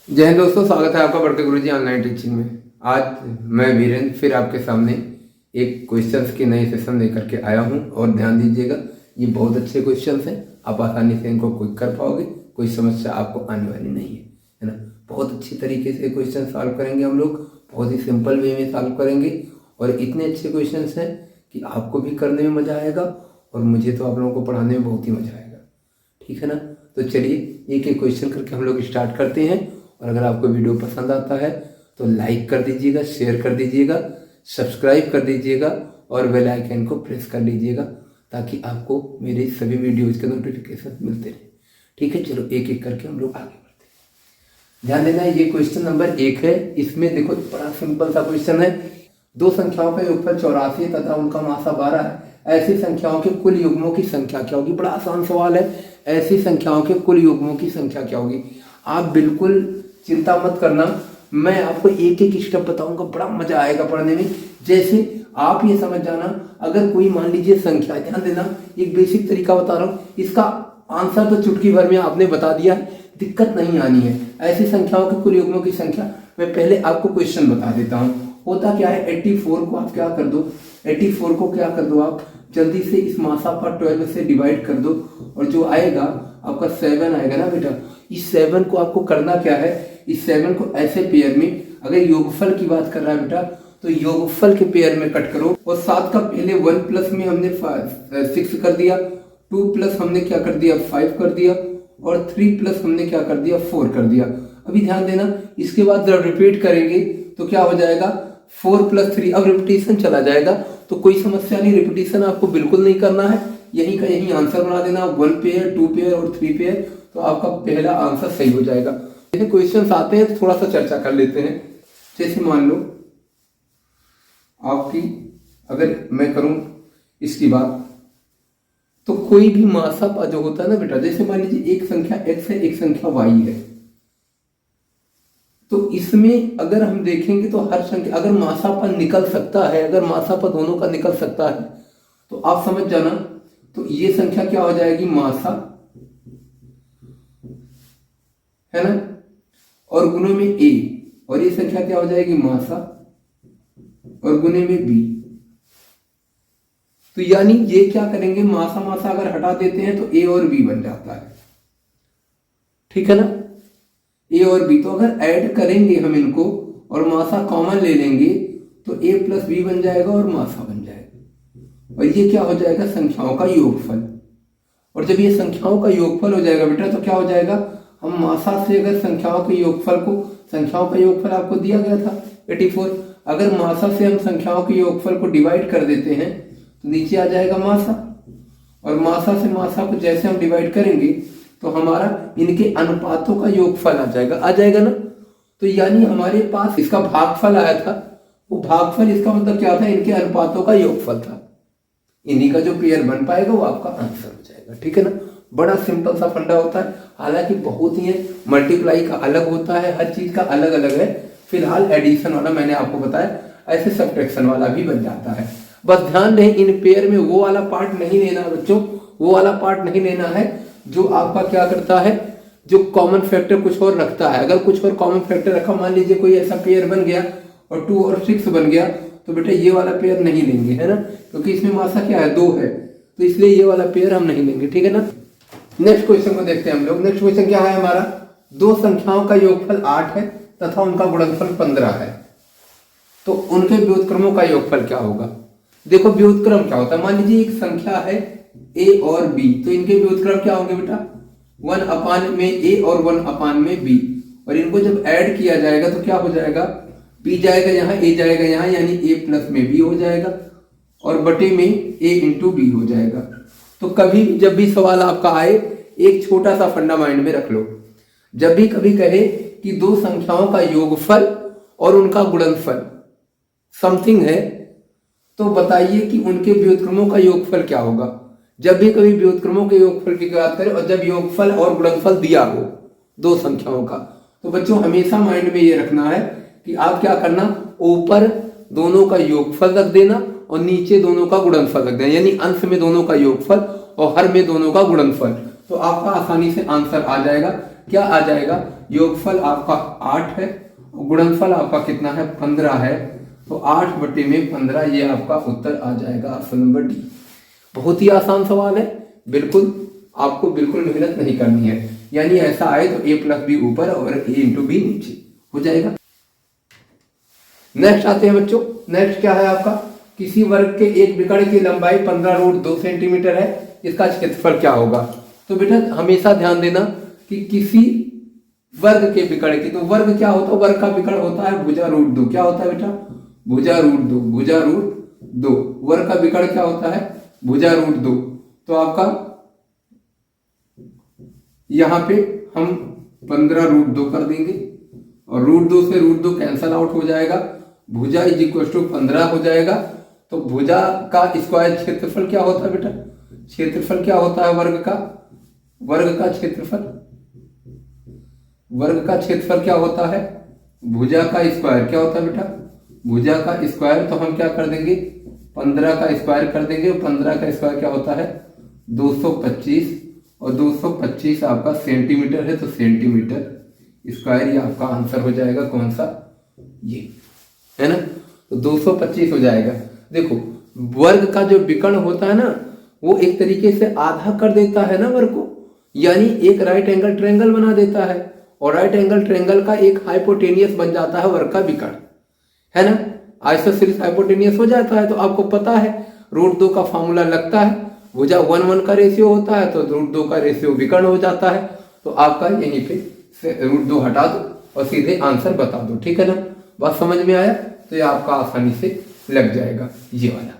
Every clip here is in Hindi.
जय हिंद दोस्तों, स्वागत है आपका बढ़ते गुरुजी ऑनलाइन टीचिंग में। आज मैं वीरेंद्र फिर आपके सामने एक क्वेश्चंस के नए सेशन लेकर के आया हूं और ध्यान दीजिएगा, ये बहुत अच्छे क्वेश्चंस हैं। आप आसानी से इनको क्विक कर पाओगे, कोई समस्या आपको आने वाली नहीं है ना। बहुत अच्छी तरीके से क्वेश्चन सॉल्व करेंगे हम लोग, बहुत ही सिंपल वे में सॉल्व करेंगे और इतने अच्छे क्वेश्चन हैं कि आपको भी करने में मज़ा आएगा और मुझे तो आप लोगों को पढ़ाने में बहुत ही मज़ा आएगा। ठीक है ना। तो चलिए एक एक क्वेश्चन करके हम लोग स्टार्ट करते हैं। और अगर आपको वीडियो पसंद आता है तो लाइक कर दीजिएगा, शेयर कर दीजिएगा, सब्सक्राइब कर दीजिएगा और बेल आइकन को प्रेस कर लीजिएगा ताकि आपको मेरे सभी वीडियोज़ के नोटिफिकेशन मिलते रहे। ठीक है, चलो एक एक करके हम लोग आगे बढ़ते हैं। ध्यान देना, ये क्वेश्चन नंबर 1 है। इसमें देखो बड़ा सिंपल सा क्वेश्चन है। दो संख्याओं का योगफल 84 तथा उनका मासा 12 है। ऐसी संख्याओं के कुल युग्मों की संख्या क्या होगी? बड़ा आसान सवाल है। ऐसी संख्याओं के कुल युग्मों की संख्या क्या होगी? आप बिल्कुल चिंता मत करना, मैं आपको एक एक स्टेप बताऊंगा, बड़ा मजा आएगा पढ़ने में। जैसे आप ये समझ जाना, अगर कोई मान लीजिए संख्या, ध्यान देना एक बेसिक तरीका बता रहा हूँ, इसका आंसर तो चुटकी भर में आपने बता दिया, दिक्कत नहीं आनी है। ऐसी संख्याओं के कुल युग्मों की संख्या, मैं पहले आपको क्वेश्चन बता देता हूँ। होता क्या है, 84 को आप क्या कर दो, 84 को क्या कर दो आप जल्दी से इस मासा पर 12 से डिवाइड कर दो और जो आएगा आपका 7 आएगा ना बेटा। इस 7 को आपको करना क्या है, इस 7 को ऐसे पेयर में, अगर योगफल की बात कर रहा है बेटा तो योगफल के पेयर में कट करो। और 7 का पहले 1 प्लस में हमने 6 कर दिया, 2 प्लस हमने क्या कर दिया 5 कर दिया और 3 प्लस हमने क्या कर दिया 4 कर दिया। अभी ध्यान देना, इसके बाद जब रिपीट करेंगे तो क्या हो जाएगा 4 प्लस 3। अब रिपीटिशन चला जाएगा तो कोई समस्या नहीं, रिपीटिशन आपको बिल्कुल नहीं करना है, यहीं का यहीं आंसर बना देना। 1 पेयर, 2 पेयर और 3 पेयर, तो आपका पहला आंसर सही हो जाएगा। जैसे क्वेश्चंस आते हैं तो थोड़ा सा चर्चा कर लेते हैं। जैसे मान लो आपकी, अगर मैं करूं इसकी बात, तो कोई भी मासा जो होता है ना बेटा, जैसे मान लीजिए एक संख्या x है, एक संख्या y है, तो इसमें अगर हम देखेंगे तो हर संख्या अगर मासापन निकल सकता है, अगर मासापन दोनों का निकल सकता है तो आप समझ जाना, तो ये संख्या क्या हो जाएगी मासा, है ना, और गुणे में a, और ये संख्या क्या हो जाएगी मासा और गुणे में b। तो यानी ये क्या करेंगे, मासा मासा अगर हटा देते हैं तो a और b बन जाता है। ठीक है ना, a और b। तो अगर ऐड करेंगे हम इनको और मासा कॉमन ले लेंगे तो a प्लस b बन जाएगा और मासा बन जाएगा, और ये क्या हो जाएगा संख्याओं का योगफल। और जब ये संख्याओं का योगफल हो जाएगा बेटा तो क्या हो जाएगा, हम मासा से अगर संख्याओं के योगफल को, संख्याओं का योगफल आपको दिया गया था 84, अगर मासा से हम संख्याओं के योगफल को डिवाइड कर देते हैं तो नीचे आ जाएगा मासा, और मासा से मासा को जैसे हम डिवाइड करेंगे तो हमारा इनके अनुपातों का योगफल आ जाएगा ना। तो यानी हमारे पास इसका भागफल आया था, वो भागफल इसका मतलब क्या था, इनके अनुपातों का योगफल था। इन्हीं का जो पेयर बन पाएगा वो आपका आंसर हो जाएगा। ठीक है ना, बड़ा सिंपल सा फंडा होता है, हालांकि बहुत ही है, मल्टीप्लाई का अलग होता है, हर चीज का अलग अलग है। फिलहाल एडिशन वाला मैंने आपको बताया, ऐसे सब्ट्रैक्शन वाला भी बन जाता है। बस ध्यान रहे इन पेयर में वो वाला पार्ट नहीं लेना बच्चों, वो वाला पार्ट नहीं लेना है जो आपका क्या करता है, जो कॉमन फैक्टर कुछ और रखता है। अगर कुछ और कॉमन फैक्टर रखा, मान लीजिए कोई ऐसा पेयर बन गया और 2 और 6 बन गया, तो बेटा ये वाला पेयर नहीं लेंगे, है ना, क्योंकि इसमें मासा क्या है 2 है, तो इसलिए ये वाला पेयर हम नहीं लेंगे। ठीक है ना। नेक्स्ट क्वेश्चन को देखते हैं हम लोग। नेक्स्ट क्वेश्चन क्या है हमारा, दो संख्याओं का योगफल 8 है तथा उनका गुणनफल 15 है, तो उनके व्युत्क्रमों का योगफल क्या होगा? देखो व्युत्क्रम क्या होता है, मान लीजिए एक संख्या है a और b, तो इनके व्युत्क्रम क्या होंगे बेटा, 1 अपान में a और 1 अपान में b, और इनको जब ऐड किया जाएगा तो क्या हो जाएगा, b जाएगा यहाँ, a जाएगा यहाँ, यानी a प्लस में b हो जाएगा और बटे में a इंटू b हो जाएगा। तो कभी जब भी सवाल आपका आए, एक छोटा सा फंडा माइंड में रख लो, जब भी कभी कहे कि दो संख्याओं का योगफल और उनका गुणनफल समथिंग है, तो बताइए कि उनके व्युत्क्रमों का योगफल क्या होगा। जब भी कभी व्युत्क्रमों के योगफल की बात करें और जब योगफल और गुणनफल दिया हो दो संख्याओं का, तो बच्चों हमेशा माइंड में ये रखना है कि आप क्या करना, ऊपर दोनों का योगफल रख देना और नीचे दोनों का गुणनफल रख देना, यानी अंश में दोनों का योगफल और हर में दोनों का गुणनफल, तो आपका आसानी से आंसर आ जाएगा। क्या आ जाएगा, योगफल आपका 8 है, गुणनफल आपका कितना है 15 है, तो 8/15 ये आपका उत्तर आ जाएगा ऑप्शन नंबर डी। बहुत ही आसान सवाल है, बिल्कुल आपको बिल्कुल मेहनत नहीं करनी है, यानी ऐसा आए तो a+b ऊपर और a×b नीचे हो जाएगा। नेक्स्ट आते हैं बच्चों, नेक्स्ट क्या है आपका, किसी वर्ग के एक विकर्ण की लंबाई 15√2 सेंटीमीटर है, इसका क्षेत्रफल क्या होगा। तो बेटा हमेशा ध्यान देना कि किसी वर्ग के विकर्ण की, तो वर्ग क्या होता है, वर्ग का विकर्ण होता है भुजा√2। क्या होता है बेटा, भुजा√2, भुजा√2, वर्ग का विकर्ण क्या होता है भुजा√2। तो आपका यहां पे हम 15√2 कर देंगे और √2 से √2 कैंसल आउट हो जाएगा, भुजा = 15 हो जाएगा। तो भुजा का स्क्वायर क्षेत्रफल क्या होता है बेटा, क्षेत्रफल क्या होता है वर्ग का, वर्ग का क्षेत्रफल, वर्ग का क्षेत्रफल क्या होता है, भुजा का स्क्वायर क्या होता है बेटा, भुजा का स्क्वायर। तो हम क्या कर देंगे 15 का स्क्वायर कर देंगे, 15 का स्क्वायर क्या होता है 225, और 225 आपका सेंटीमीटर है, तो सेंटीमीटर स्क्वायर ये आपका आंसर हो जाएगा, कौन सा, ये है ना। तो 225 हो जाएगा। देखो वर्ग का जो विकर्ण होता है ना, वो एक तरीके से आधा कर देता है ना वर्ग को, यानी एक राइट एंगल ट्रायंगल बना देता है, और राइट एंगल ट्रायंगल का एक हाइपोटेनियस बन जाता है वर्ग का विकर्ण, है ना। आइसोसेलेस हाइपोटेनियस हो जाता है। तो आपको पता है √2 का फॉर्मूला लगता है, भुजा 1:1 का रेशियो होता है, तो √2 का रेशियो विकर्ण हो जाता है। तो आपका यहीं पे √2 हटा दो और सीधे आंसर बता दो, ठीक है ना। बात समझ में आया, तो ये आपका आसानी से लग जाएगा ये वाला।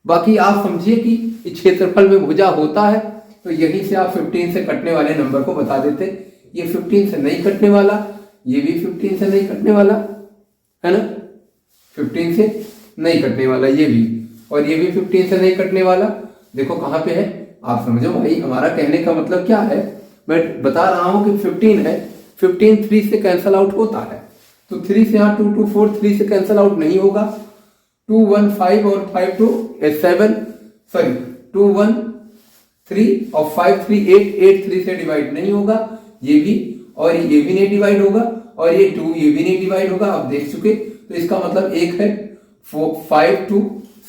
बाकी आप समझिए कि क्षेत्रफल में भुजा होता है, तो यहीं से आप 15 से कटने वाले नंबर को बता देते। ये 15 से नहीं कटने वाला, ये भी 15 से नहीं कटने वाला, है ना, 15 से नहीं कटने वाला ये भी, और ये भी 15 से नहीं कटने वाला। देखो कहाँ पे है, आप समझो भाई, हमारा कहने का मतलब क्या है, मैं बता रहा हूं कि 15 है, 15 3 से कैंसल आउट होता है, तो 3 से यहाँ 2 2 4 3 से कैंसल आउट नहीं होगा, 2 1 5 और 5 2 7, सॉरी 2 1 3 और 5 3 8, 8 3 से डिवाइड नहीं होगा, ये भी, और ये भी नहीं डिवाइड होगा, और ये 2 ये भी नहीं डिवाइड होगा, आप देख चुके। तो इसका मतलब एक है 5 2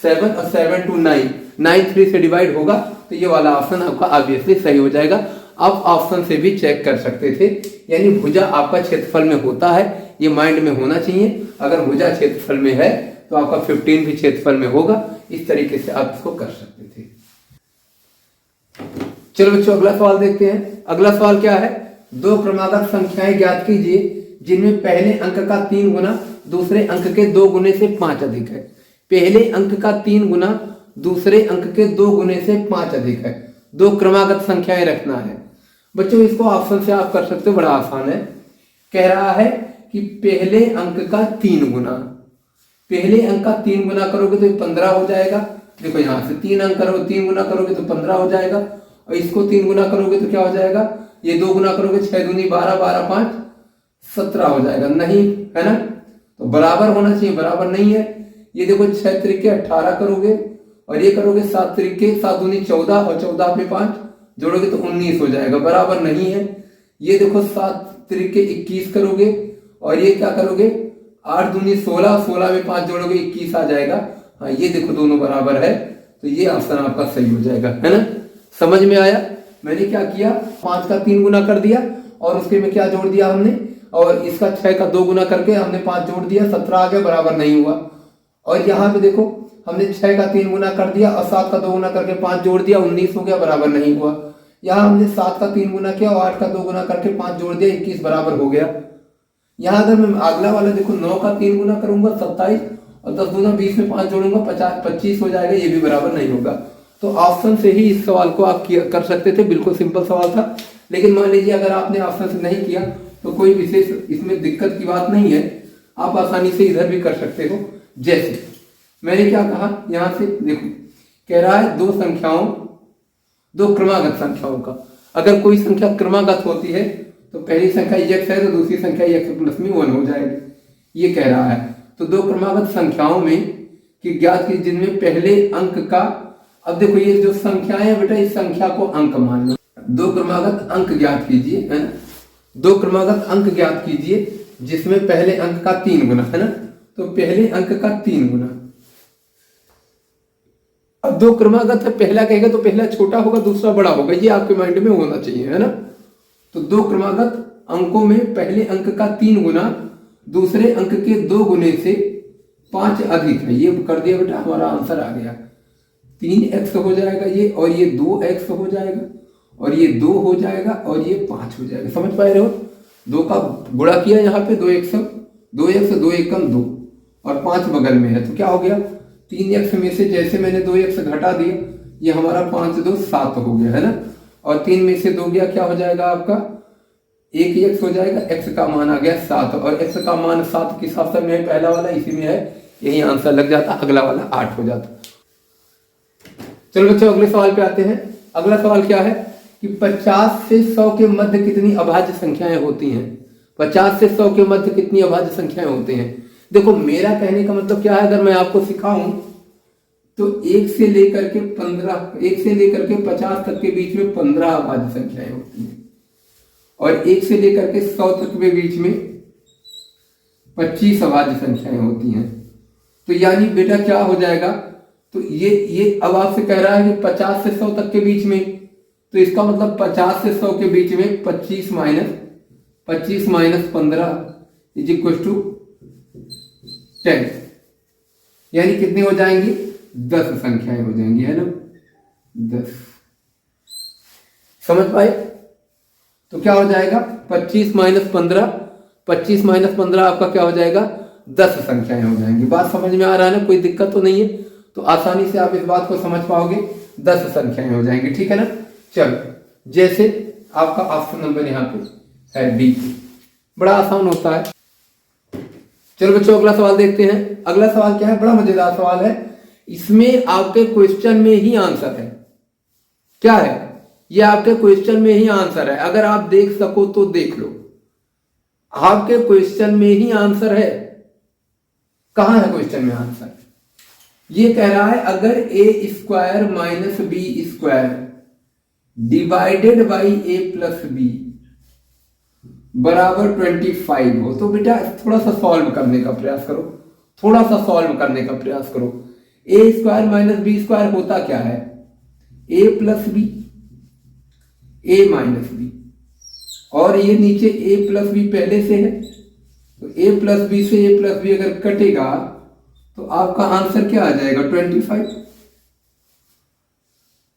7 और 7 2 9, 9 3 से डिवाइड होगा, तो ये वाला ऑप्शन आपका ऑब्वियसली सही हो जाएगा। आप ऑप्शन से भी चेक कर सकते थे, यानी भुजा आपका क्षेत्रफल में होता है, ये माइंड में होना चाहिए। अगर भुजा क्षेत्रफल में है तो आपका 15 भी क्षेत्रफल में होगा, इस तरीके से आप इसको कर सकते थे। चलो बच्चों अगला सवाल देखते हैं। अगला सवाल क्या है, दो क्रमागत संख्याएं ज्ञात कीजिए जिनमें पहले अंक का 3 गुना दूसरे अंक के 2 गुने से 5 अधिक है। पहले अंक का 3 गुना दूसरे अंक के 2 गुने से 5 अधिक है। दो क्रमागत संख्याएं रखना है। बच्चों इसको ऑप्शन से आप कर सकते हो, बड़ा आसान है। कह रहा है कि पहले अंक का 3 गुना, पहले अंक का 3 गुना करोगे तो 15 हो जाएगा। देखो यहां से 3 अंक करो, 3 गुना करोगे तो 15 हो जाएगा, और इसको 3 गुना करोगे तो क्या हो जाएगा, ये 2 गुना करोगे 6 दूनी 12, 12 5 17 हो जाएगा, नहीं है ना। तो बराबर होना चाहिए, बराबर नहीं है। ये देखो 6 त्रिके 18 करोगे, और ये करोगे 7 त्रिके 7 दूनी 14, और 14 पे 5 जोड़ोगे तो 19 हो जाएगा, बराबर नहीं है। ये देखो 7 त्रिके 21 करोगे, और ये क्या करोगे 8 दूनी 16, 16 में 5 जोड़ोगे 21 आ जाएगा। हाँ ये देखो दोनों बराबर है, तो ये ऑप्शन आपका सही हो जाएगा, है ना। समझ में आया। मैंने क्या किया, 5 का 3 गुना कर दिया, और उसके में क्या जोड़ दिया हमने, और इसका 6 का 2 गुना करके हमने 5 जोड़ दिया, 17 आ गया, बराबर नहीं हुआ। और यहाँ पे देखो हमने 6 का 3 गुना कर दिया और 7 का 2 गुना करके 5 जोड़ दिया, 19 हो गया, बराबर नहीं हुआ। यहाँ हमने 7 का 3 गुना किया और 8 का 2 गुना करके 5 जोड़ दिया, 21 बराबर हो गया। यहाँ अगर मैं अगला वाला देखो 9 का 3 गुना करूंगा 27, और 10 दूना 20 में 5 जोड़ूंगा 25 हो जाएगा, ये भी बराबर नहीं होगा। तो ऑप्शन से ही इस सवाल को आप कर सकते थे, बिल्कुल सिंपल सवाल था। लेकिन मान लीजिए अगर आपने ऑप्शन से नहीं किया तो कोई विशेष इसमें दिक्कत की बात नहीं है, आप आसानी से इधर भी कर सकते हो। जैसे मैंने क्या कहा, यहां से देखो कह रहा है दो क्रमागत संख्याओं का, अगर कोई संख्या क्रमागत होती है तो पहली संख्या x है तो दूसरी संख्या x प्लस में 1 हो जाएगी, ये कह रहा है। तो दो क्रमागत संख्याओं में कि ज्ञात की जिनमें पहले अंक का, अब देखो ये जो संख्याएं बेटा, इस संख्या को अंक मानना, दो क्रमागत अंक ज्ञात कीजिए, है ना। दो क्रमागत अंक ज्ञात कीजिए जिसमें पहले अंक का 3 गुना, है ना। तो पहले अंक का 3 गुना। अब दो क्रमागत है, पहला कहेगा तो पहला छोटा होगा, दूसरा बड़ा होगा, ये आपके माइंड में होना चाहिए, है ना। तो दो क्रमागत अंकों में पहले अंक का 3 गुना दूसरे अंक के 2 गुने से 5 अधिक है। ये कर दिया बेटा, हमारा आंसर आ गया। 3x हो जाएगा ये, और ये 2x हो जाएगा, और ये 2 हो जाएगा, और ये 5 हो जाएगा। समझ पाए रहे हो? 2 का गुणा किया यहाँ पे, 2x 2 एकम 2, और 5 बगल में है, तो क्या हो गया? 3x में से जैसे मैंने 2x घटा दिया, ये हमारा 5 2 7 हो गया, है ना। और 3 में से 2 गया, क्या हो जाएगा आपका? 1x हो जाएगा। x का मान आ गया 7, और x का मान 7 किस ऑप्शन में है? पहला वाला, इसी में है, यही आंसर लग जाता। अगला वाला 8 हो जाता। चलो बच्चों अगले सवाल पे आते हैं। अगला सवाल क्या है कि 50 से 100 के मध्य कितनी अभाज्य संख्याएं होती हैं? 50 से 100 के मध्य कितनी अभाज्य संख्याएं होती हैं? देखो मेरा कहने का मतलब क्या है, अगर मैं आपको सिखाऊं तो 1 से लेकर के 50 तक के बीच में 15 अभाज्य संख्याएं होती हैं, और 1 से लेकर के 100 तक के बीच में 25 अभाज्य संख्याएं होती हैं। तो यानी बेटा क्या हो जाएगा? तो ये अब आपसे कह रहा है कि 50 से 100 तक के बीच में, तो इसका मतलब 50 से 100 के बीच में 25 माइनस 15 इज इक्वल टू 10, यानी कितनी हो जाएंगी? 10 संख्याएं हो जाएंगी, है ना। 10 समझ पाए? तो क्या हो जाएगा? 25 माइनस 15 आपका क्या हो जाएगा? 10 संख्याएं हो जाएंगी। बात समझ में आ रहा है ना? कोई दिक्कत तो नहीं है, तो आसानी से आप इस बात को समझ पाओगे। 10 संख्याएं हो जाएंगी, ठीक है ना। चलो जैसे आपका ऑप्शन नंबर यहाँ पे है डी, बड़ा आसान होता है। चलो बच्चों अगला सवाल देखते हैं। अगला सवाल क्या है? बड़ा मजेदार सवाल है, इसमें आपके क्वेश्चन में ही आंसर है। क्या है ये? आपके क्वेश्चन में ही आंसर है। अगर आप देख सको तो देख लो, आपके क्वेश्चन में ही आंसर है। कहां है क्वेश्चन में आंसर? ये कह रहा है अगर a square minus b square divided by a plus b बराबर 25 हो, तो बेटा थोड़ा सा सॉल्व करने का प्रयास करो, थोड़ा सा सॉल्व करने का प्रयास करो। a square minus b square होता क्या है? a plus b, a minus b, और ये नीचे a प्लस बी पहले से है, तो a प्लस बी से a प्लस बी अगर कटेगा तो आपका आंसर क्या आ जाएगा? 25।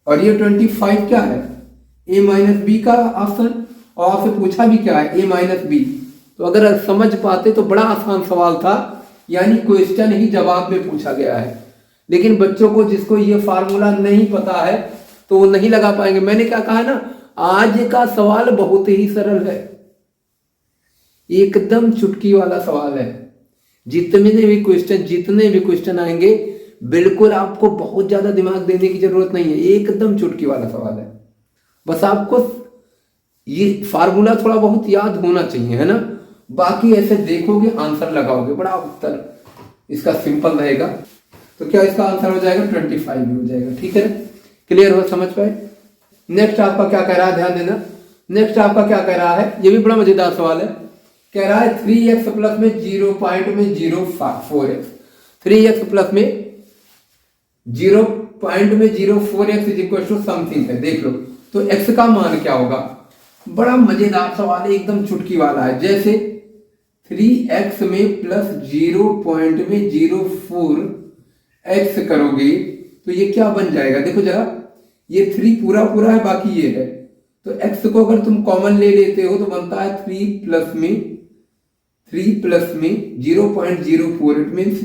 और ये 25 क्या है? a माइनस बी का ऑप्शन, और आपसे पूछा भी क्या है? a minus b. तो अगर समझ पाते तो बड़ा आसान सवाल था, यानी क्वेश्चन ही जवाब में पूछा गया है। लेकिन बच्चों को जिसको ये फार्मूला नहीं पता है तो वो नहीं लगा पाएंगे। मैंने क्या कहा ना, आज का सवाल बहुत ही सरल है, एकदम चुटकी वाला सवाल है। जितने भी क्वेश्चन आएंगे बिल्कुल आपको बहुत ज्यादा दिमाग देने की जरूरत नहीं है, एकदम चुटकी वाला सवाल है। बस आपको ये फार्मूला थोड़ा बहुत याद होना चाहिए, है ना। बाकी ऐसे देखोगे आंसर लगाओगे, बड़ा उत्तर इसका सिंपल रहेगा। तो क्या इसका आंसर हो जाएगा? 25 हो जाएगा, ठीक है ना। क्लियर हो? समझ पाए? नेक्स्ट आपका क्या कह रहा है, ध्यान देना। नेक्स्ट आपका क्या कह रहा है, ये भी बड़ा मजेदार सवाल है। कह रहा है 3x प्लस में 0.04x, 3x प्लस में 0.04x is equal to something है। देख लो तो x का मान क्या होगा? बड़ा मजेदार सवाल है, एकदम चुटकी वाला है। जैसे 3x में प्लस 0.04x करोगे तो ये क्या बन जाएगा? देखो जरा, ये 3 पूरा पूरा है, बाकी ये है, तो x को अगर तुम कॉमन ले लेते हो तो बनता है 3 प्लस में 0.04, इट मीन्स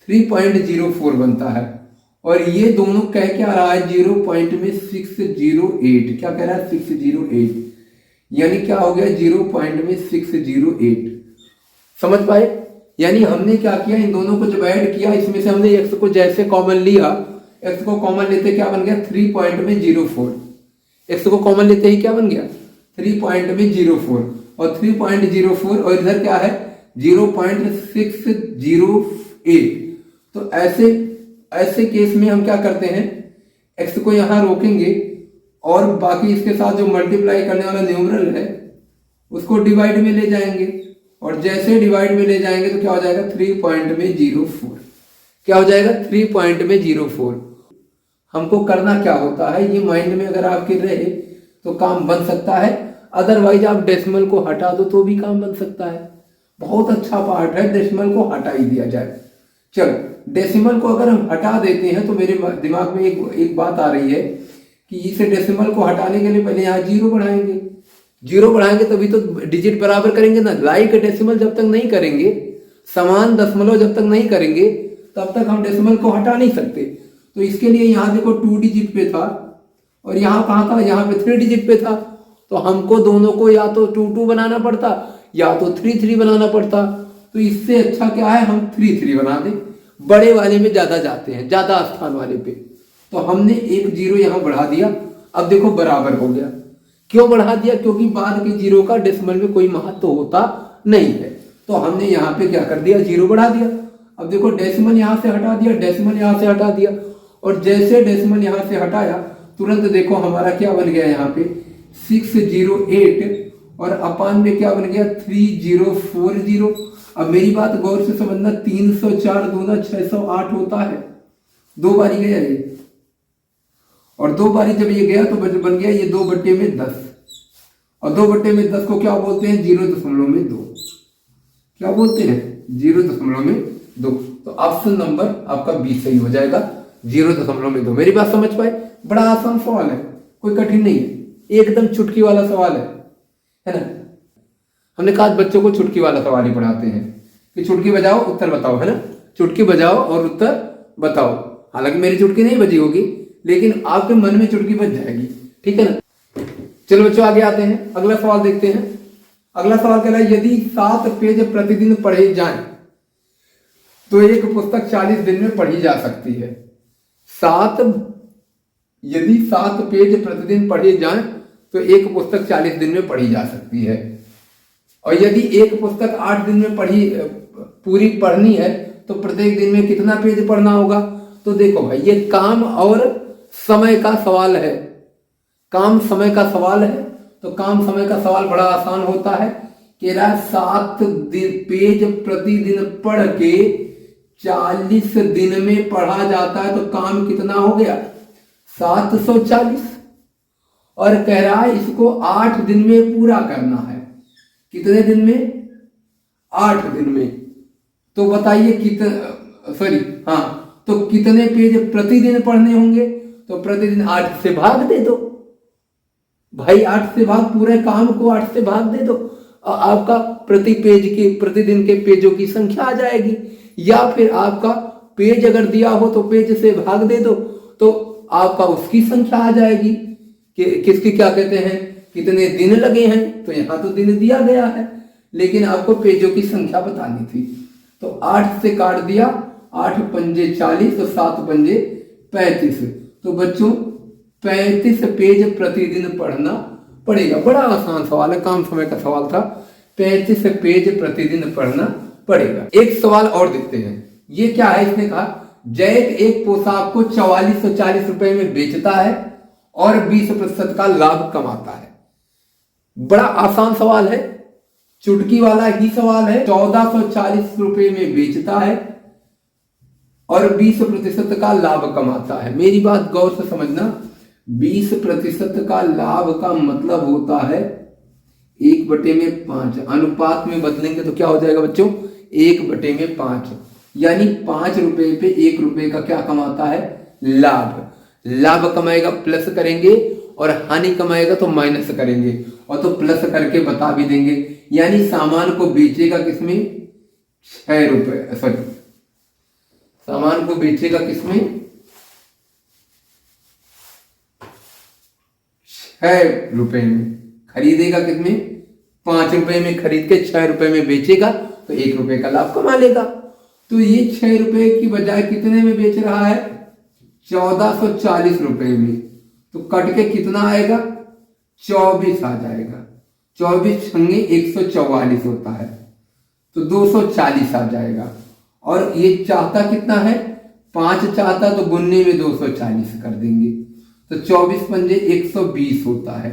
3.04 बनता है। और ये दोनों कह क्या रहा है? 0.608। क्या कह रहा है? 608, यानी क्या हो गया? 0.608। समझ पाए? यानी हमने क्या किया, इन दोनों को जब ऐड किया, इसमें से हमने x को जैसे कॉमन लिया, x को कॉमन लेते क्या बन गया? 3.04। x को कॉमन लेते ही क्या बन गया? 3.04, और 3.04 और इधर क्या है? 0.608। तो ऐसे केस में हम क्या करते हैं, x को यहां रोकेंगे और बाकी इसके साथ जो मल्टीप्लाई करने वाला न्यूमरल है उसको डिवाइड में ले जाएंगे, और जैसे डिवाइड में ले जाएंगे तो क्या हो जाएगा 3.04। क्या हो जाएगा 3.04। हमको करना क्या होता है, ये माइंड में अगर आपके रहे तो काम बन सकता है, अदरवाइज आप डेसिमल को हटा दो तो भी काम बन सकता है। बहुत अच्छा पार्ट है, डेसिमल को हटा ही दिया जाए। चलो डेसिमल को अगर हम हटा देते हैं तो मेरे दिमाग में एक बात आ रही है कि इसे डेसिमल को हटाने के लिए पहले यहाँ जीरो बढ़ाएंगे, जीरो बढ़ाएंगे तभी तो डिजिट बराबर करेंगे ना। लाइक डेसिमल जब तक नहीं करेंगे, समान दशमलव जब तक नहीं करेंगे, तब तक हम डेसिमल को हटा नहीं सकते। तो इसके लिए यहाँ देखो 2 डिजिट पे था और यहाँ कहाँ था, यहाँ पे 3 डिजिट पे था। तो हमको दोनों को या तो 2 बनाना पड़ता या तो 3 बनाना पड़ता। तो इससे अच्छा क्या है, हम 3 बना दें। बड़े वाले में ज्यादा जाते हैं, ज्यादा स्थान वाले पे। तो हमने एक जीरो यहाँ बढ़ा दिया। अब देखो बराबर हो गया। क्यों बढ़ा दिया, क्योंकि बाद के जीरो का डेसिमल में कोई महत्व होता नहीं है। तो हमने यहाँ पे क्या कर दिया, जीरो बढ़ा दिया। अब देखो डेसिमल यहाँ से हटा दिया, डेसिमल यहाँ से हटा दिया, और जैसे डेसिमल यहाँ से हटाया तुरंत देखो हमारा क्या बन गया, यहाँ पे 608 और अपान में क्या बन गया 3040। अब मेरी बात गौर से समझना, 304 दूना 608 होता है। 2 बारी गया ये, और 2 बारी जब ये गया तो बन गया ये 2/10, और 2/10 को क्या बोलते हैं, 0.2। क्या बोलते हैं, 0.2। तो ऑप्शन नंबर आपका बी सही हो जाएगा, 0.2। मेरी बात समझ पाए, बड़ा आसान सवाल है, कोई कठिन नहीं है, एकदम चुटकी वाला सवाल है ना। हमने कहा बच्चों को चुटकी वाला सवाल ही पढ़ाते हैं कि चुटकी बजाओ उत्तर बताओ, है ना। चुटकी बजाओ और उत्तर बताओ। हालांकि मेरी चुटकी नहीं बजी होगी, लेकिन आपके मन में चुटकी बज जाएगी, ठीक है ना। चलो बच्चों आगे आते हैं, अगला सवाल देखते हैं। अगला सवाल कह रहा है, यदि 7 पेज प्रतिदिन पढ़े जाएं तो एक पुस्तक 40 दिन में पढ़ी जा सकती है। यदि 7 पेज प्रतिदिन पढ़े जाएं तो एक पुस्तक 40 दिन में पढ़ी जा सकती है। और यदि एक पुस्तक 8 दिन में पूरी पढ़नी है तो प्रत्येक दिन में कितना पेज पढ़ना होगा। तो देखो भाई, ये काम और समय का सवाल है, काम समय का सवाल है। तो काम समय का सवाल बड़ा आसान होता है। कह रहा है 7 पेज प्रतिदिन पढ़ के 40 दिन में पढ़ा जाता है, तो काम कितना हो गया 740। और कह रहा है इसको 8 दिन में पूरा करना है। कितने दिन में, 8 दिन में। तो बताइए तो कितने पेज प्रतिदिन पढ़ने होंगे। तो प्रतिदिन 8 से भाग दे दो भाई, 8 से भाग, पूरे काम को 8 से भाग दे दो, आपका प्रतिदिन के पेजों की संख्या आ जाएगी। या फिर आपका पेज अगर दिया हो तो पेज से भाग दे दो तो आपका उसकी संख्या आ जाएगी कि किसकी क्या कहते हैं, कितने दिन लगे हैं। तो यहां तो दिन दिया गया है, लेकिन आपको पेजों की संख्या बतानी थी। तो 8 से काट दिया, 8 पंजे 40, तो 7 पंजे 35। तो बच्चों 35 पेज प्रतिदिन पढ़ना पड़ेगा। बड़ा आसान सवाल है, काम समय का सवाल था। 35 पेज प्रतिदिन पढ़ना पड़ेगा। एक सवाल और देखते हैं, ये क्या है। इसने कहा जैक एक पोशाक को 4440 रुपए में बेचता है और 20% का लाभ कमाता है। बड़ा आसान सवाल है, चुटकी वाला ही सवाल है। 1440 रुपए में बेचता है और 20% का लाभ कमाता है। मेरी बात गौर से समझना, 20% का लाभ का मतलब होता है 1/5। अनुपात में बदलेंगे तो क्या हो जाएगा बच्चों, 1/5। यानी 5 रुपए पे 1 रुपए का क्या कमाता है, लाभ। लाभ कमाएगा प्लस करेंगे, और हानि कमाएगा तो माइनस करेंगे, और तो प्लस करके बता भी देंगे। यानी सामान को बेचेगा किसमें, 6 रुपए, सॉरी, सामान को बेचेगा किसमें, 6 रुपए में। खरीदेगा कितने, 5 रुपए में खरीद के 6 रुपए में बेचेगा तो 1 रुपए का लाभ कमा लेगा। तो ये 6 रुपए की बजाय कितने में बेच रहा है, 1440 रुपए में। तो कट के कितना आएगा, 24 आ जाएगा। 24 छंगे 144 होता है, तो 240 आ जाएगा। और ये चाहता कितना है, 5 चाहता, तो गुन्ने में 240 कर देंगे। तो 24 पंजे 120 होता है।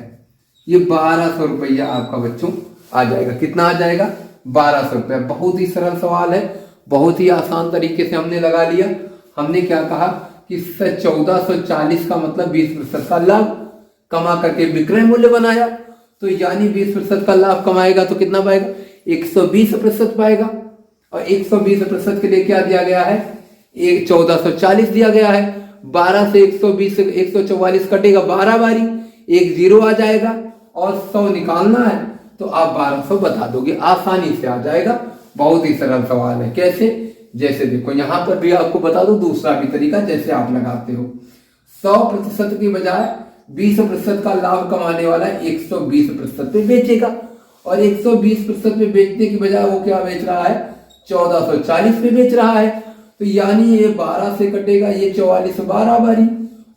ये 1200 रुपया आपका बच्चों आ जाएगा। कितना आ जाएगा? 1200 रुपया। बहुत ही सरल सवाल है, बहुत ही आसान तरीके से हमने लगा लिया। हमने क्या कहा कि 1440 का मतलब 20% का लाभ कमा करके विक्रय मूल्य बनाया। तो यानी 20% का लाभ कमाएगा तो कितना पाएगा? 120% पाएगा। और 120% के लिए क्या दिया गया है? 1440 दिया गया है। 12 से 120 144 कटेगा 12 बारी, एक जीरो आ जाएगा और 100 निकालना है तो आप 1200 बता दोगे, आसानी से आ जाएगा। बहुत ही सरल सवाल है। कैसे? जैसे देखो यहां पर भी आपको बता दो दूसरा भी तरीका जैसे आप लगाते हो। 100% की बजाय 20% का लाभ कमाने वाला 120% पे बेचेगा, और 120% पे बेचने की बजाय वो क्या बेच रहा है? 1440 पे बेच रहा है। तो यानी ये 12 से कटेगा, ये 44 12 बारी,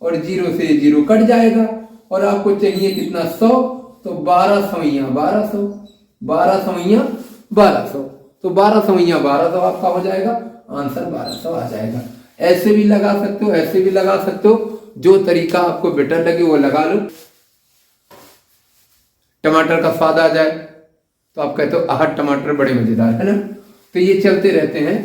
और जीरो से जीरो कट जाएगा। और आपको चाहिए कितना? 100। तो 12 सवैया 1200, 12 सवैया 1200, तो 12 सवैया 1200 आपका हो जाएगा। आंसर 1200 आ जाएगा। ऐसे भी लगा सकते हो, ऐसे भी लगा सकते हो, जो तरीका आपको बेटर लगे वो लगा लो। टमाटर का स्वाद आ जाए तो आप कहते हो आह टमाटर बड़े मजेदार है ना। तो ये चलते रहते हैं।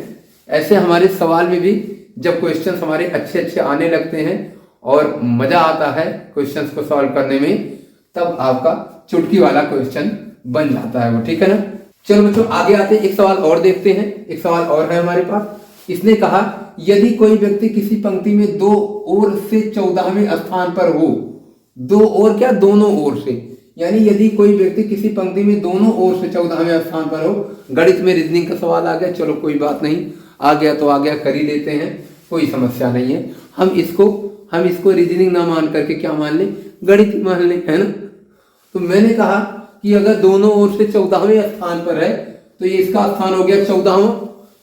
ऐसे हमारे सवाल में भी जब क्वेश्चंस हमारे अच्छे अच्छे आने लगते हैं और मजा आता है क्वेश्चंस को सॉल्व करने में, तब आपका चुटकी वाला क्वेश्चन बन जाता है वो, ठीक है ना। चलो बच्चों आगे आते हैं, एक सवाल और देखते हैं। एक सवाल और है हमारे पास। इसने कहा यदि कोई व्यक्ति किसी पंक्ति में 2 ओर से 14वें स्थान पर हो, 2 ओर क्या? दोनों ओर से, यानी यदि कोई व्यक्ति किसी पंक्ति में दोनों ओर से 14वें स्थान पर हो। गणित में रीजनिंग का सवाल आ गया, चलो कोई बात नहीं, आ गया तो आ गया, कर ही लेते हैं, कोई समस्या नहीं है। हम इसको रीजनिंग ना मान करके क्या मान ले? गणित मान ले, है ना। तो मैंने कहा कि अगर दोनों ओर से 14वें स्थान पर है तो ये इसका स्थान हो गया 14वां,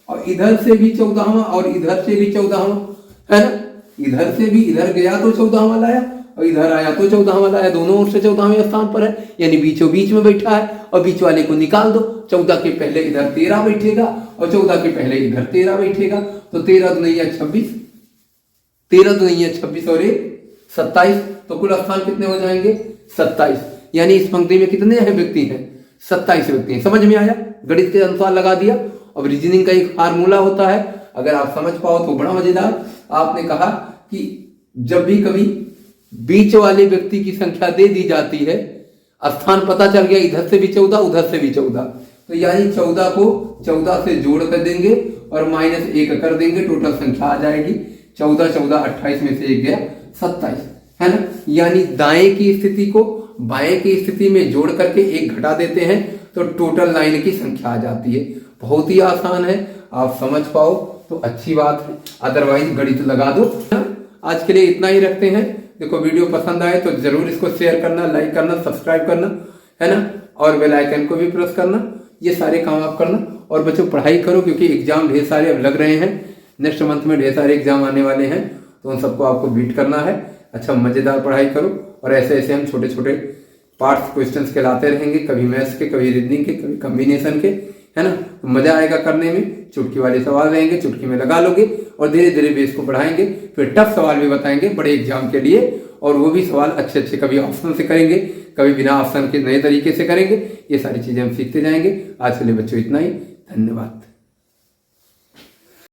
और इधर से भी 14वां और इधर से भी 14वां, है ना। इधर से भी इधर गया तो 14वां लाया और इधर आया तो 14वां लाया, दोनों ओर से 14वें स्थान पर है, यानी बीचों बीच में बैठा है। और बीच वाले को निकाल दो, 14 के पहले इधर 13 बैठेगा और 14 के पहले इधर 13 बैठेगा। तो 13 दुनिया 26, 13 दुनिया 26 और 27, तो कुल स्थान कितने हो जाएंगे? 27। यानी इस पंक्ति में कितने व्यक्ति हैं? 27 व्यक्ति हैं। समझ में आया? गणित के अनुसार लगा दिया। अब रीजनिंग का एक फार्मूला होता है, अगर आप समझ पाओ तो बड़ा मजेदार। आपने कहा कि जब भी कभी बीच वाले व्यक्ति की संख्या दे दी जाती है, स्थान पता चल गया इधर से भी 14 उधर से भी 14, तो यानी 14 को 14 से जोड़ कर देंगे और -1 कर देंगे, टोटल संख्या आ जाएगी 14 14 28 में से 1 गया 27, है ना। यानी दाएं की स्थिति को बाएं की स्थिति में जोड़ करके 1 घटा देते हैं तो टोटल लाइन की संख्या आ जाती है। बहुत ही आसान है, आप समझ पाओ तो अच्छी बात है, अदरवाइज गणित लगा दो। आज के लिए इतना ही रखते हैं। देखो वीडियो पसंद आए तो जरूर इसको शेयर करना, लाइक करना, सब्सक्राइब करना, है ना, और बेल आइकन को भी प्रेस करना। ये सारे काम आप करना। और बच्चों पढ़ाई करो, क्योंकि एग्जाम ढेर सारे अब लग रहे हैं। नेक्स्ट मंथ में ढेर सारे एग्जाम आने वाले हैं, तो उन सबको आपको बीट करना है। अच्छा मजेदार पढ़ाई करो, और ऐसे ऐसे हम छोटे छोटे पार्ट्स क्वेश्चंस के लाते रहेंगे, कभी मैथ्स के, कभी रीजनिंग के, कभी कॉम्बिनेशन के, है ना। तो मजा आएगा करने में। चुटकी वाले सवाल रहेंगे, चुटकी में लगा लोगे और धीरे धीरे बेस को बढ़ाएंगे। फिर टफ सवाल भी बताएंगे बड़े एग्जाम के लिए, और वो भी सवाल अच्छे अच्छे, कभी ऑप्शन से करेंगे, कभी बिना ऑप्शन के नए तरीके से करेंगे। ये सारी चीजें हम सीखते जाएंगे। आज के लिए बच्चों इतना ही, धन्यवाद।